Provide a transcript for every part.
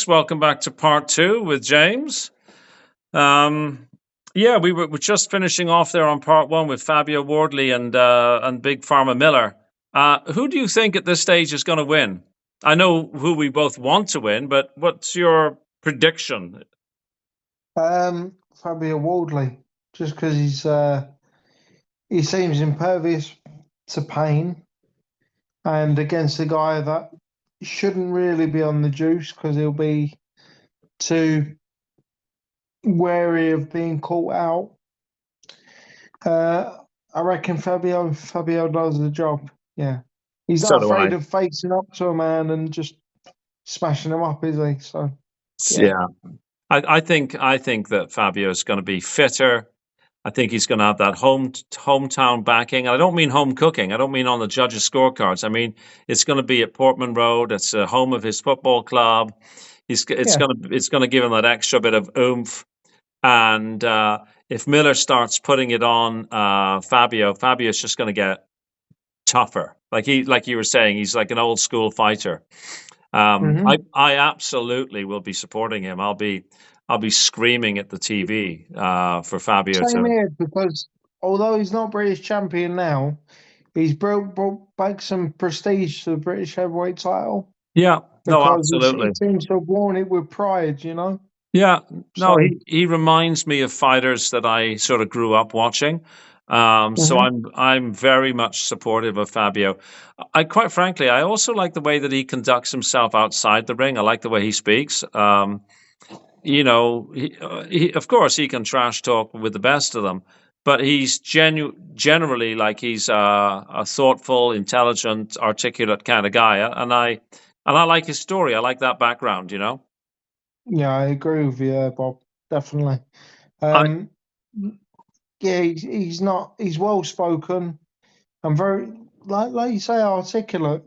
Welcome back to part two with James. Um, yeah, we're just finishing off there on part one with Fabio Wardley and Big Pharma Miller. Who do you think at this stage is going to win? I know who we both want to win, but what's your prediction? Fabio Wardley, just because he seems impervious to pain, and against a guy that shouldn't really be on the juice because he'll be too wary of being caught out. I reckon Fabio does the job. Yeah, he's So not do I. afraid of facing up to a man and just smashing him up, is he? So yeah, Yeah, I think that Fabio is going to be fitter. I think he's going to have that hometown backing. I don't mean home cooking. I don't mean on the judges' scorecards. I mean it's going to be at Portman Road. It's the home of his football club. yeah, It's going to give him that extra bit of oomph. And if Miller starts putting it on Fabio's just going to get tougher. Like you were saying, he's like an old school fighter. hmm I absolutely will be supporting him. I'll be screaming at the TV for Fabio Same to. here because although he's not British champion now. He's brought back some prestige to the British heavyweight title Yeah, no, because he absolutely. seems to have worn it with pride, you know. Yeah, no, So, he reminds me of fighters that I sort of grew up watching. So mhm. I'm very much supportive of Fabio. I quite frankly, I also like the way that he conducts himself outside the ring. I like the way he speaks. Of course he can trash talk with the best of them, but he's generally like he's a thoughtful, intelligent, articulate kind of guy, and I like his story. I like that background. Yeah, I agree with you, Bob. Definitely. I Um, yeah, he's not. He's well spoken and very, like you say, articulate.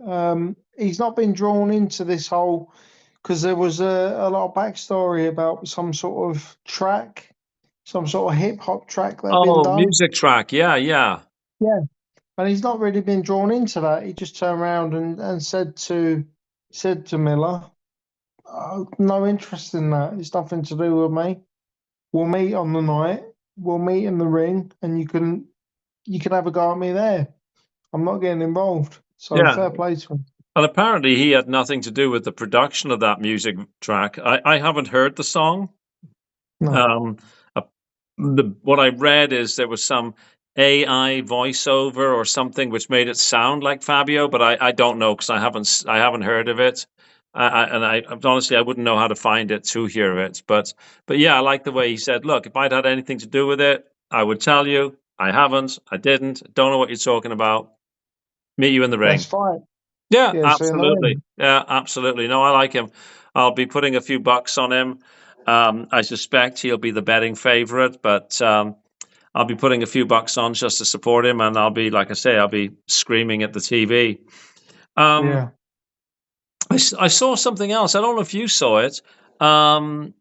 He's not been drawn into this whole because there was a lot of backstory about some sort of track, some sort of hip hop track that had been Oh, done. music track. Yeah, yeah. Yeah. And he's not really been drawn into that. He just turned around and said to Miller, no interest in that. It's nothing to do with me. We'll meet on the night. We'll meet in the ring, and you can have a go at me there. I'm not getting involved. So Yeah. fair play to him. And apparently he had nothing to do with the production of that music track. I haven't heard the song. No, Um, uh, what I read is there was some AI voiceover or something which made it sound like Fabio, but I don't know because I haven't heard of it. And honestly I wouldn't know how to find it to hear it. But yeah, I like the way he said, "Look, if I'd had anything to do with it, I would tell you. I haven't. I didn't. Don't know what you're talking about. Meet you in the let's ring." fight. Yeah, Yeah, see you in the absolutely. ring. Yeah, absolutely. No, I like him. I'll be putting a few bucks on him. I suspect he'll be the betting favorite, but I'll be putting a few bucks on just to support him, and I'll be, like I say, I'll be screaming at the TV. Um, Yeah. I saw something else. I don't know if you saw it. Um,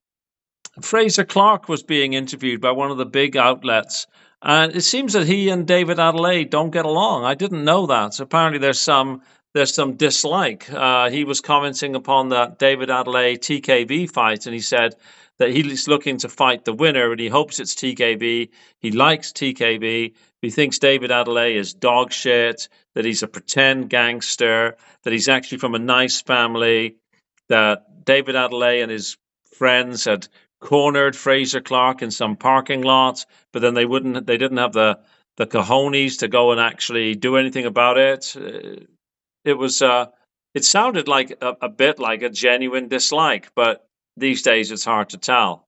Fraser Clark was being interviewed by one of the big outlets, and it seems that he and David Adelaide don't get along. I didn't know that. So apparently, there's some dislike. He was commenting upon that David Adelaide TKB fight, and he said that he's looking to fight the winner, and he hopes it's TKB. He likes TKB. He thinks David Adelaide is dog shit. That he's a pretend gangster. That he's actually from a nice family. That David Adelaide and his friends had cornered Fraser Clark in some parking lot, but then they didn't have the cojones to go and actually do anything about it. It was it sounded like a bit like a genuine dislike, but these days it's hard to tell.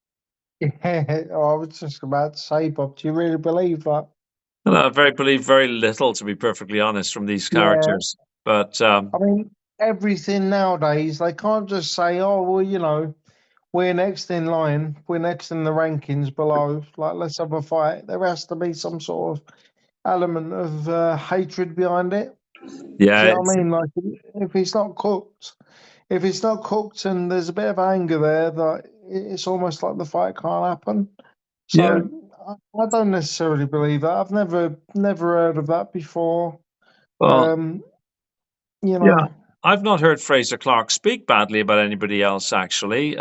Yeah. I was just about to say, Bob, do you really believe that? And I very believe very little, to be perfectly honest, from these Yeah. characters. But I mean, everything nowadays, they can't just say, oh, well, we're next in line, we're next in the rankings below. Like, let's have a fight. There has to be some sort of element of hatred behind it. Do yeah, you know what I mean? Like, if it's not cooked, and there's a bit of anger there, that it's almost like the fight can't happen. yeah, So I don't necessarily believe that. I've never heard of that before. well, Um, you yeah. know. I've not heard Fraser Clark speak badly about anybody else, actually.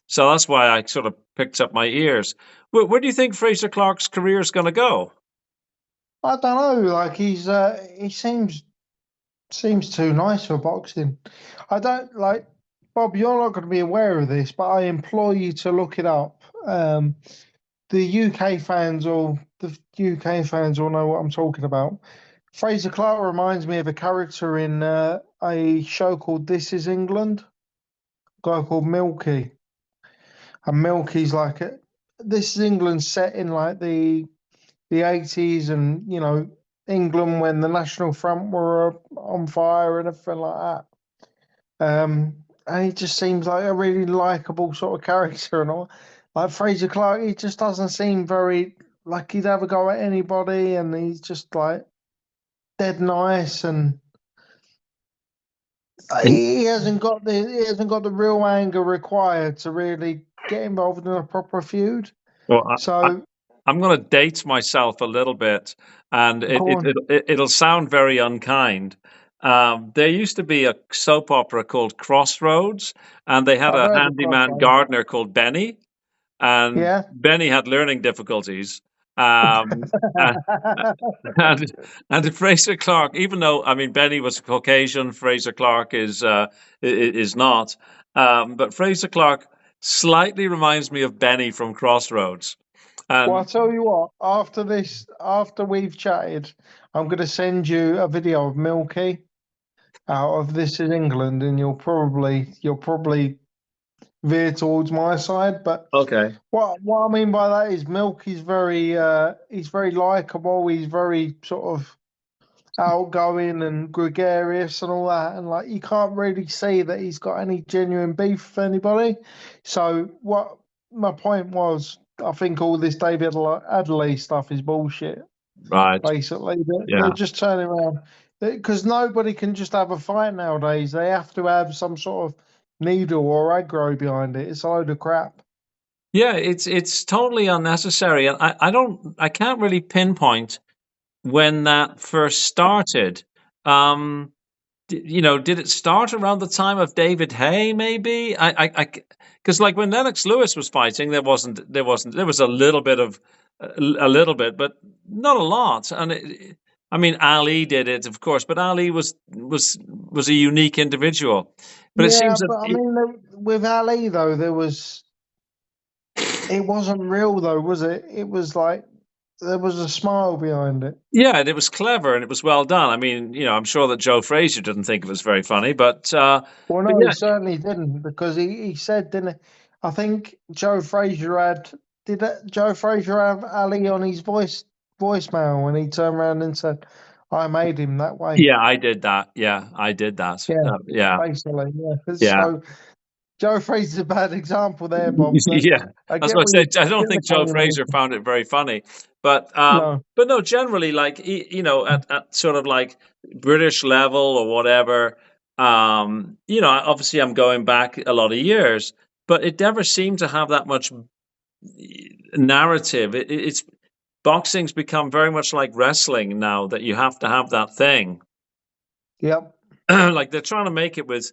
So that's why I sort of picked up my ears. Where do you think Fraser Clark's career is going to go? I don't know. Like he seems too nice for boxing. I don't like Bob. You're not going to be aware of this, but I implore you to look it up. The UK fans all know what I'm talking about. Fraser Clark reminds me of a character in a show called This Is England, a guy called Milky. And Milky's like This Is England set in like the 80s, and England when the National Front were on fire and everything like that. And he just seems like a really likable sort of character and all. Like Fraser Clark, he just doesn't seem very like he'd have a go at anybody, and he's just like dead nice, and he hasn't got the real anger required to really get involved in a proper feud. Well, So I'm going to date myself a little bit, and go on. it'll sound very unkind. There used to be a soap opera called Crossroads, and they had I've a heard of handyman Crossroads. gardener called Benny, and Yeah. Benny had learning difficulties. Um, and, and Fraser Clark, even though I mean Benny was Caucasian, Fraser Clark is not. But Fraser Clark slightly reminds me of Benny from Crossroads. Well, I'll And tell you what, after we've chatted, I'm going to send you a video of Milky out of This in England, and you'll probably veer towards my side. But okay, what I mean by that is Milky's he's very likable. He's very sort of outgoing and gregarious and all that, and like you can't really see that he's got any genuine beef with anybody. So what my point was, I think all this David Adley stuff is bullshit. right, Basically, they're yeah. just turning around because nobody can just have a fight nowadays. They have to have some sort of needle or aggro behind it. It's a load of crap. Yeah, it's totally unnecessary, and I can't really pinpoint when that first started. Um, did it start around the time of David Hay? Maybe because like when Lennox Lewis was fighting, there was a little bit of a little bit, but not a lot. And I mean, Ali did it, of course, but Ali was a unique individual. But it Yeah, seems that but I mean, with Ali though, it wasn't real though, was it? It was like there was a smile behind it. yeah, and it was clever and it was well done. I mean, I'm sure that Joe Frazier didn't think it was very funny, Well, but no, he yeah, certainly didn't because he said, didn't he? I think Joe Frazier have Ali on his voicemail when he turned around and said, "I made him that way." yeah, I did that. Yeah, I did that. Yeah, Yeah, basically, yeah. yeah. So Joe Frazier's a bad example there, Bob. But Yeah, I that's get what I where you said. I don't get the think Joe point you're Fraser making. found it very funny, No, but no, generally, like at sort of like British level or whatever, obviously I'm going back a lot of years, but it never seemed to have that much narrative. It's boxing's become very much like wrestling now that you have to have that thing. yep, Like they're trying to make it with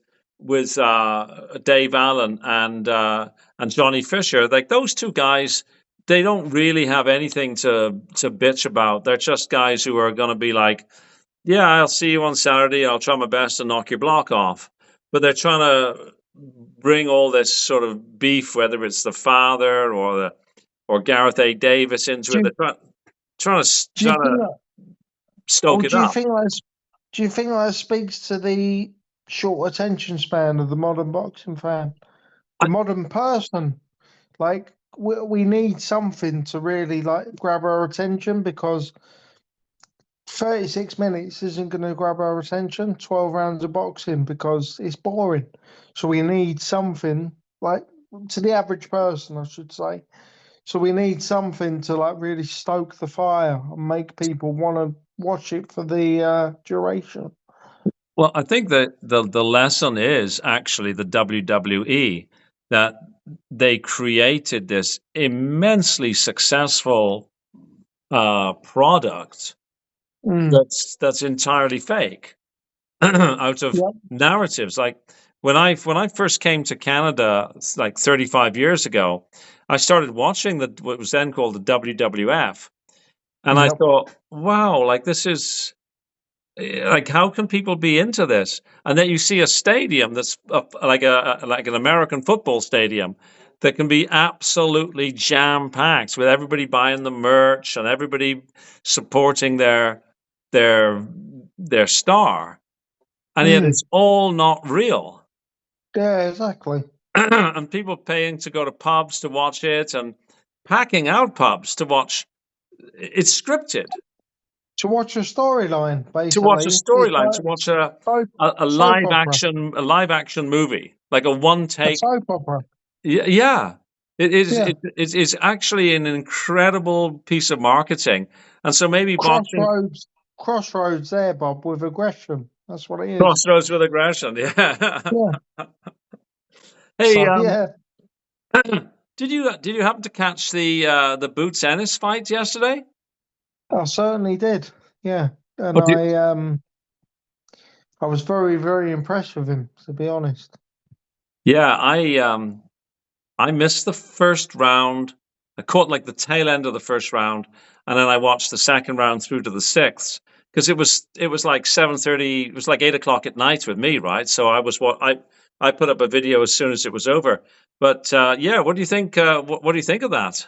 Dave Allen and Johnny Fisher. Like those two guys, they don't really have anything to bitch about. They're just guys who are going to be like, yeah, I'll see you on Saturday. I'll try my best to knock your block off. But they're trying to bring all this sort of beef, whether it's the father or Gareth A. Davis into do it. you, They're do you trying think to that? stoke Well, it up. do you think that speaks to the short attention span of the modern boxing fan, the modern person? Like we need something to really like grab our attention because 36 minutes isn't going to grab our attention. 12 rounds of boxing because it's boring. So we need something like to the average person, I should say. So we need something to like really stoke the fire and make people want to watch it for the duration. Well, I think that the lesson is actually the WWE that they created this immensely successful product Mm. that's entirely fake. out of Yep. narratives. Like when I first came to Canada, like 35 years ago, I started watching what was then called the WWF, and I Yep. thought, wow, like this is like how can people be into this? And then you see a stadium that's like an American football stadium that can be absolutely jam packed with everybody buying the merch and everybody supporting their their star, and yet Mm. it's all not real. Yeah, exactly. And people paying to go to pubs to watch it and packing out pubs to watch. It's scripted. To watch a storyline, To watch a basically. It's storyline, like to watch a soap, a, a soap live opera. action a live action movie, like a one A take. soap opera. Yeah, it is. Yeah. It's actually an incredible piece of marketing, and so maybe boxing Crossroads. Crossroads there, Bob, with aggression. That's what it is. crossroads with aggression. Yeah. Yeah. Hey, So yeah, did you happen to catch the Boots Ennis fight yesterday? I certainly did. Yeah. And Oh, do, I was very, very impressed with him, to be honest. yeah, I missed the first round. I caught like the tail end of the first round, and then I watched the second round through to the sixth because it was like 7:30. It was like 8 o'clock at night with me, right? So I put up a video as soon as it was over. But yeah, what do you think? What do you think of that?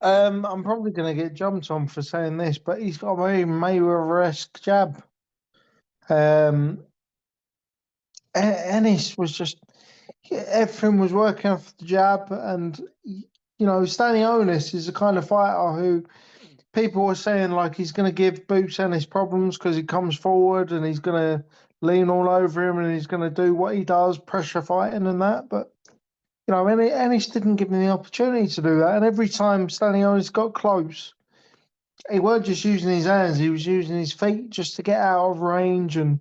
I'm probably going to get jumped on for saying this, but he's got a very Mayweather-esque jab. Um, Ennis was just everything was working off the jab, and Stanionis is the kind of fighter who people were saying like he's going to give Boots Ennis problems because he comes forward and he's going to lean all over him and he's going to do what he does, pressure fighting and that. But Ennis didn't give him the opportunity to do that, and every time Stanionis got close, he weren't just using his hands; he was using his feet just to get out of range. And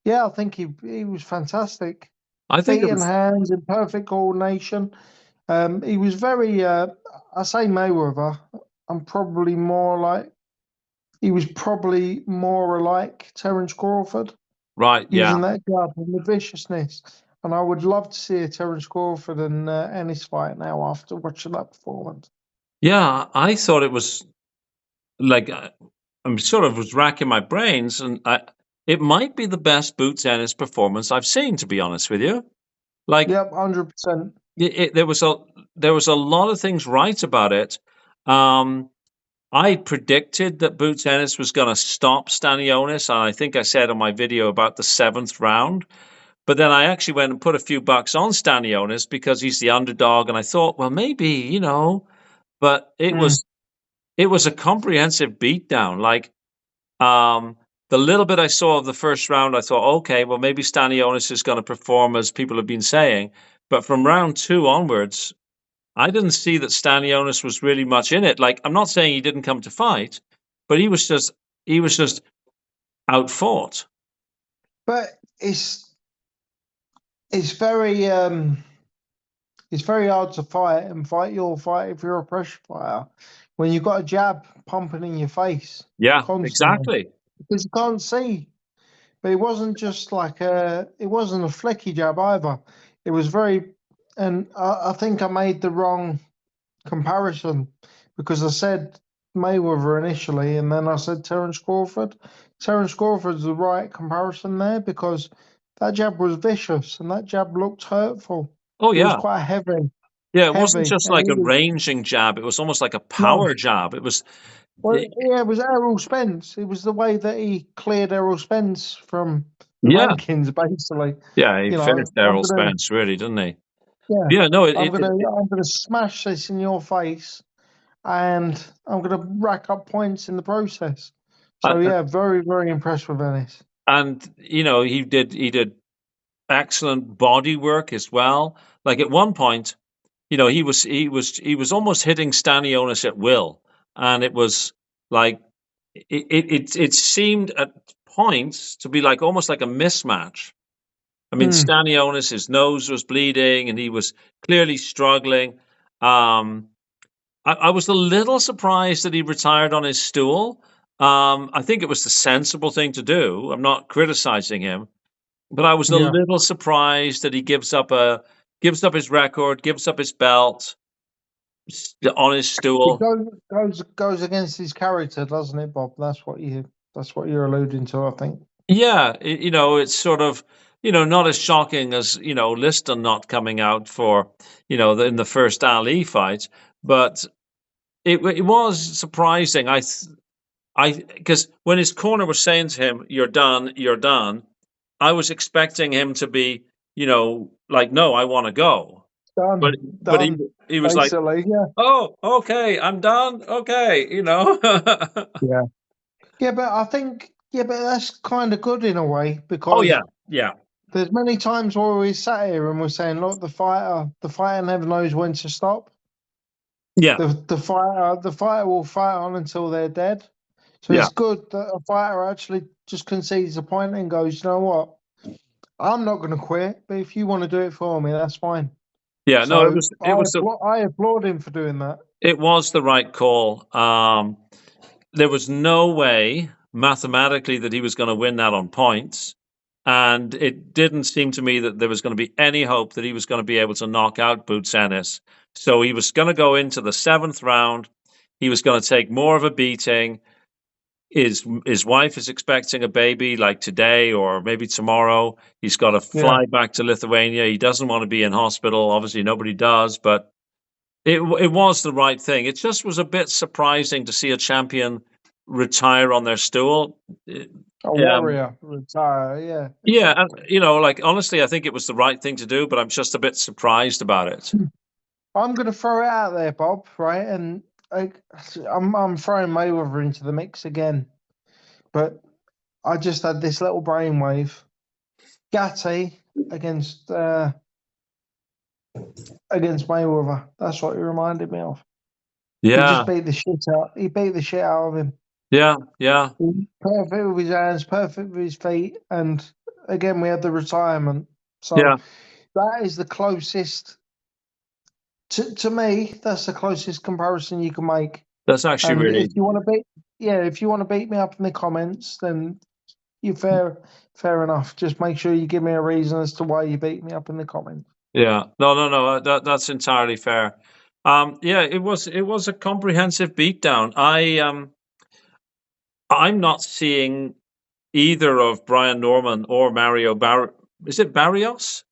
yeah, I think he was fantastic. I think Feet it and was hands in perfect coordination. He was very. I say Mayweather. I'm probably more like he was probably more like Terence Crawford, right. Yeah, using that jab and the viciousness. And I would love to see a Terence Crawford and Ennis fight now after watching that performance. yeah. I thought it was like I'm sort of was racking my brains, and it might be the best Boots Ennis performance I've seen, to be honest with you. Like Yep, 100%. there was a lot of things right about it. Um, I predicted that Boots Ennis was going to stop Stanionis, and I think I said on my video about the seventh round. But then I actually went and put a few bucks on Stanionis because he's the underdog, and I thought, well, maybe But Mm. it was a comprehensive beatdown. Like the little bit I saw of the first round, I thought, okay, well, maybe Stanionis is going to perform as people have been saying. But from round two onwards, I didn't see that Stanionis was really much in it. Like, I'm not saying he didn't come to fight, but he was just outfought. But it's very it's very hard to fight and fight your fight if you're a pressure fighter when you've got a jab pumping in your face Yeah, constantly exactly. because you can't see. But it wasn't just like it wasn't a flicky jab either. It was very, and I think I made the wrong comparison because I said Mayweather initially, and then I said Terence Crawford. Terence Crawford's the right comparison there because that jab was vicious and that jab looked hurtful. Oh It was yeah, quite yeah. It wasn't heavy, just and like he a was ranging jab. It was almost like a no. power jab. It was, Well, y- yeah, it was Errol Spence. It was the way that he cleared Errol Spence from the yeah, rankings, basically. yeah. He finished I'm Errol gonna, Spence, really, didn't he? yeah, Yeah. No. I'm gonna smash this in your face, and I'm gonna rack up points in the process. So Uh, yeah, very, very impressed with Ennis. and he did excellent body work as well. Like at one point, he was almost hitting Stanionis at will, and it was like it seemed at points to be like almost like a mismatch. I mean, Hmm. Stanionis, his nose was bleeding, and he was clearly struggling. I was a little surprised that he retired on his stool. I think it was the sensible thing to do. I'm not criticizing him, but I was a Yeah. little surprised that he gives up his record, gives up his belt on his It stool. goes against his character, doesn't it, Bob? That's what you're alluding to, I think. Yeah, it's sort of, not as shocking as, Liston not coming out for, in the first Ali fight, but it was surprising. Because when his corner was saying to him, "You're done, you're done," I was expecting him to be, like, "No, I want to go," but but he Done. he was like, Basically, yeah. "Oh, okay, I'm done. Okay." Yeah. Yeah, but I think but that's kind of good in a way Oh because yeah, yeah, there's many times where we sat here and we're saying, look, the fighter never knows when to stop. yeah, The fighter will fight on until they're dead. So yeah, it's good that a fighter actually just concedes a point and goes, you know what? I'm not going to quit, but if you want to do it for me, that's fine. yeah. No, it So was it was the I applaud him for doing that. it was the right call. There was no way mathematically that he was going to win that on points. And it didn't seem to me that there was going to be any hope that he was going to be able to knock out Boots Ennis. So he was going to go into the seventh round. He was going to take more of a beating. His wife is expecting a baby like today or maybe tomorrow. He's got to Yeah. fly back to Lithuania. He doesn't want to be in hospital. Obviously, nobody does, but it was the right thing. It just was a bit surprising to see a champion retire on their stool. A Um, warrior retire. Yeah, yeah, exactly. and like honestly, I think it was the right thing to do, but I'm just a bit surprised about it. I'm going to throw it out there, Bob. Right, and I, I'm throwing Mayweather into the mix again, but I just had this little brainwave. Gatti against uh, against Mayweather. That's what he reminded me of. He Yeah, just beat the shit out. He beat the shit out of him. yeah, yeah, Perfect with his hands, perfect with his feet, and again we had the retirement. yeah. So that is the closest to me. That's the closest comparison you can make. That's actually And if really, you want to if you want to beat me up in the comments, then you fair enough. Just make sure you give me a reason as to why you beat me up in the comments. yeah. No, no, no. That's entirely fair. Yeah, it was a comprehensive beatdown. I'm not seeing either of Brian Norman or Mario Bar. Is it Barrios?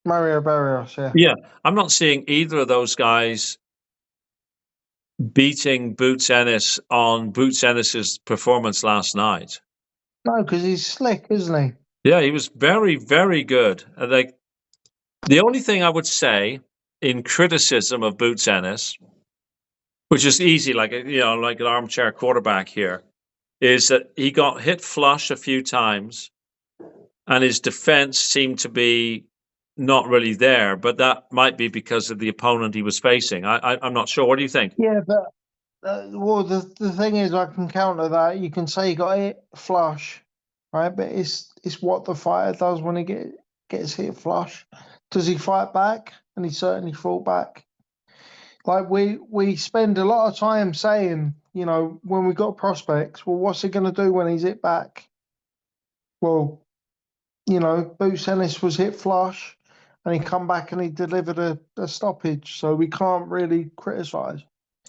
Mario Barrios, yeah. Yeah, I'm not seeing either of those guys beating Boots Ennis on Boots Ennis's performance last night. No, because he's slick, isn't he? Yeah, he was very, very good. Like the only thing I would say in criticism of Boots Ennis, which is easy, like like an armchair quarterback here, is that he got hit flush a few times, and his defense seemed to be not really there. But that might be because of the opponent he was facing. I'm not sure. What do you think? Yeah, but well, the thing is, I can counter that. You can say he got hit flush, right? But it's what the fighter does when he gets hit flush. Does he fight back? And he certainly fought back. Like we spend a lot of time saying, when we got prospects, well, what's he going to do when he's hit back? Well, Boots Ennis was hit flush, and he come back and he delivered a stoppage. So we can't really criticise.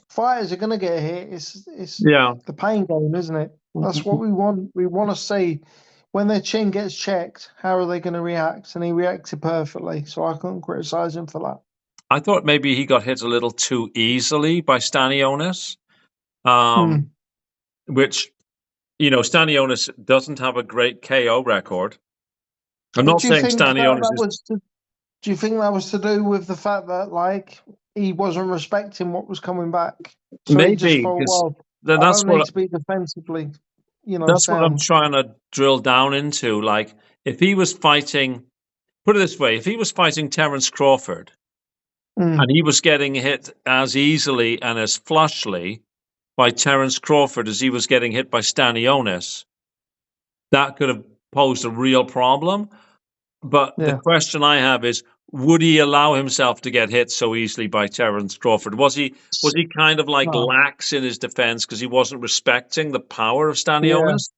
Fighters are going to get hit. It's Yeah. the pain game, isn't it? That's what we want. We want to see when their chin gets checked. How are they going to react? And he reacted perfectly, so I couldn't criticise him for that. I thought maybe he got hit a little too easily by Stanionis, um, which Stanionis doesn't have a great KO record. I'm But not saying Stanionis is do you think that was to do with the fact that he wasn't respecting what was coming back? So he just maybe thought, because well, I that's don't need what to be defensively, that's what I'm sound. trying to drill down into. Like, if he was fighting, put it this way, if he was fighting Terence Crawford and Mm, he was getting hit as easily and as flushly by Terence Crawford as he was getting hit by Stanionis, that could have posed a real problem. But the yeah. question I have is, would he allow himself to get hit so easily by Terence Crawford? Was he kind of like No. lax in his defense because he wasn't respecting the power of Yeah. Stanionis?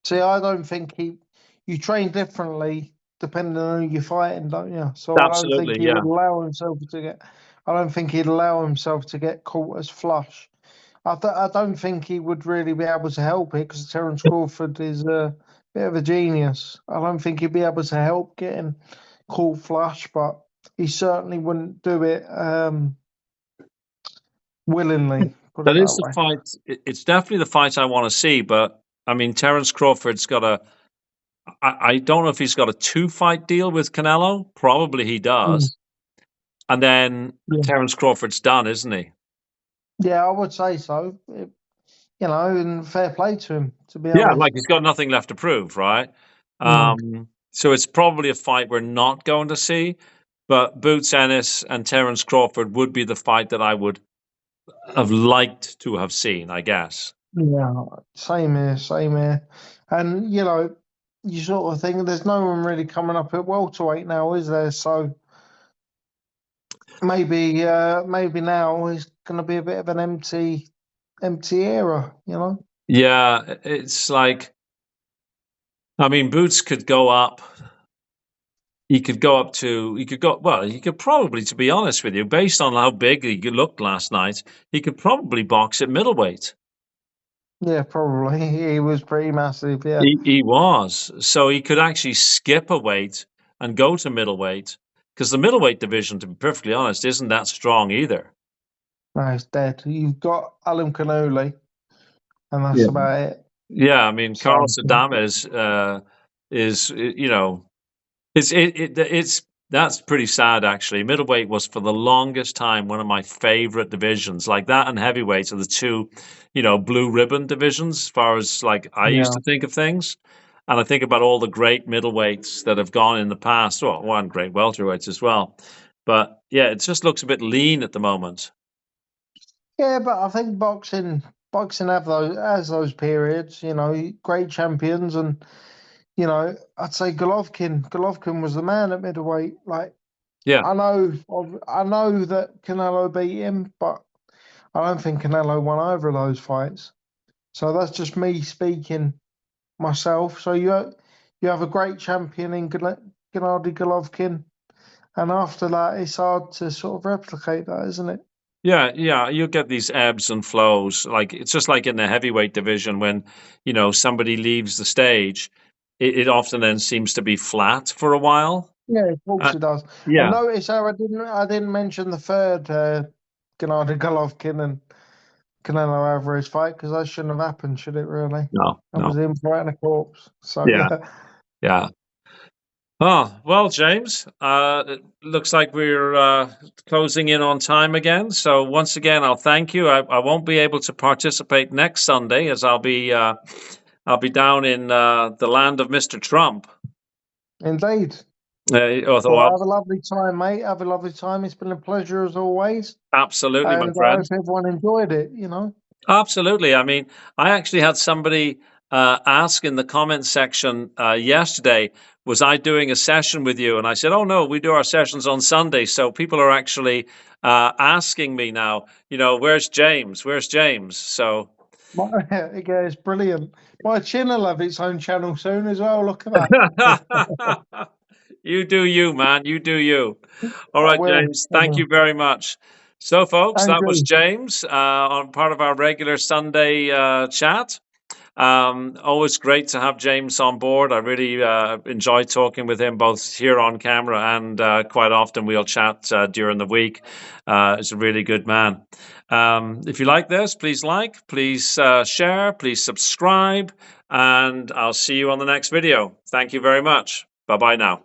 See, I don't think you train differently depending on who you're fighting, don't you? So I don't think Absolutely, he yeah. would allow himself to get. I don't think he'd allow himself to get caught as flush. I don't think he would really be able to help it because Terence Crawford is a bit of a genius. I don't think he'd be able to help getting caught flush, but he certainly wouldn't do it willingly. Put it That that is the way. fight. It's definitely the fight I want to see. But I mean, Terence Crawford's got a. I don't know if he's got a 2-fight deal with Canelo. Probably he Mm, does. And then yeah. Terence Crawford's done, isn't he? Yeah, I would say so. And fair play to him, to be Yeah, like honest. he's got nothing left to prove, right? Mm. So it's probably a fight we're not going to see. But Boots Ennis and Terence Crawford would be the fight that I would have liked to have seen, I guess. Yeah, same here, same here. And you sort of think there's no one really coming up at welterweight now, is there? So maybe now is going to be a bit of an empty era. Yeah, it's like, I mean, Boots could go up. He could go up to, he could go, well, he could probably, to be honest with you, based on how big he looked last night, he could probably box at middleweight. Yeah, probably. He was pretty massive. Yeah, He was. So he could actually skip a weight and go to middleweight because the middleweight division, to be perfectly honest, isn't that strong either. no, he's dead. You've got Alan Canoli, and Yeah. that's about it. Yeah, I mean, So Carlos Adames is it's that's pretty sad actually. Middleweight was for the longest time one of my favorite divisions. Like that and heavyweight are the two, blue ribbon divisions as far as like I used yeah, to think of things. And I think about all the great middleweights that have gone in the past. Well, one great welterweights as well. But yeah, it just looks a bit lean at the moment. yeah. But I think boxing have those has those periods. Great champions and. I'd say Golovkin. Golovkin was the man at middleweight. Like Yeah. I know that Canelo beat him, but I don't think Canelo won either of those fights. So that's just me speaking myself. So you have a great champion in Gennady Golovkin, and after that, it's hard to sort of replicate that, isn't it? Yeah, yeah, you get these ebbs and flows. Like it's just like in the heavyweight division when, somebody leaves the stage, it often then seems to be flat for a while. Yeah, of Uh, course it does. And yeah, notice how I didn't mention the third Gennady Golovkin and Canelo Alvarez fight because that shouldn't have happened, should it really? no, That was no. him fighting a corpse. So Yeah, yeah, yeah. Oh, well, James, it looks like we're closing in on time again. So once again, I'll thank you. I won't be able to participate next Sunday as I'll be down in the land of Mr. Trump. indeed. Although Well, have a lovely time, mate. Have a lovely time. It's been a pleasure as always, absolutely, my and I hope friend. everyone enjoyed it. Absolutely. I mean, I actually had somebody ask in the comments section yesterday, was I doing a session with you? And I said, oh, no, we do our sessions on Sunday. So people are actually asking me now, where's James? Where's James? So. Yeah, it's brilliant. My chin will have its own channel soon as well. Look at that. You do you, man. You do you. All I right, will. James. I Thank you will. very much. So, folks, that was Andrew, James on part of our regular Sunday chat. Always great to have James on board. I really enjoy talking with him both here on camera and quite often we'll chat during the week. He's a really good man. If you like this, please please share, please subscribe, and I'll see you on the next video. Thank you very much. Bye bye now.